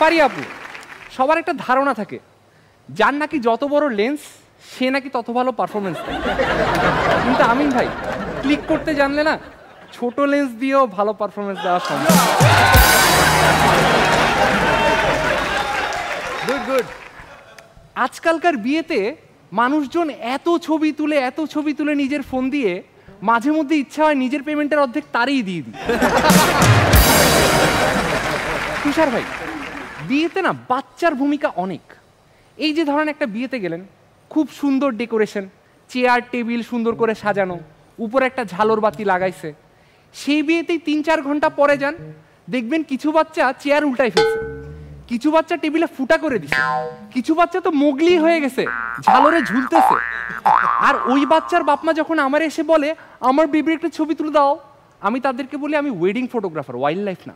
পারি আপু, সবার একটা ধারণা থাকে যার নাকি যত বড় লেন্স সে নাকি তত ভালো পারফরমেন্স দেয়। কিন্তু আমিন ভাই ক্লিক করতে জানলে না ছোট লেন্স দিয়েও ভালো পারফরমেন্স দেওয়া সম্ভব। Good good. আজকালকার বিয়েতে মানুষজন এত ছবি তুলে নিজের ফোন দিয়ে মাঝে মধ্যে ইচ্ছা হয় নিজের পেমেন্টের অর্ধেক তারই দিয়ে দিই। তুষার ভাই, বিয়েতে না বাচ্চার ভূমিকা অনেক। এই যে ধরেন একটা বিয়েতে গেলেন, খুব সুন্দর ডেকোরেশন, চেয়ার টেবিল সুন্দর করে সাজানো, উপরে একটা ঝালর বাতি লাগাইছে। সেই বিয়েতেই ৩-৪ ঘন্টা পরে যান, দেখবেন কিছু বাচ্চা চেয়ার উল্টাই ফেলছে, কিছু বাচ্চা টেবিলে ফুটা করে দিছে, কিছু বাচ্চা তো মোগলি হয়ে গেছে, ঝালরে ঝুলতেছে। আর ওই বাচ্চার বাপমা যখন আমার এসে বলে আমার বেবির একটা ছবি তুলে দাও, আমি তাদেরকে বলি আমি ওয়েডিং ফটোগ্রাফার, ওয়াইল্ড লাইফ না।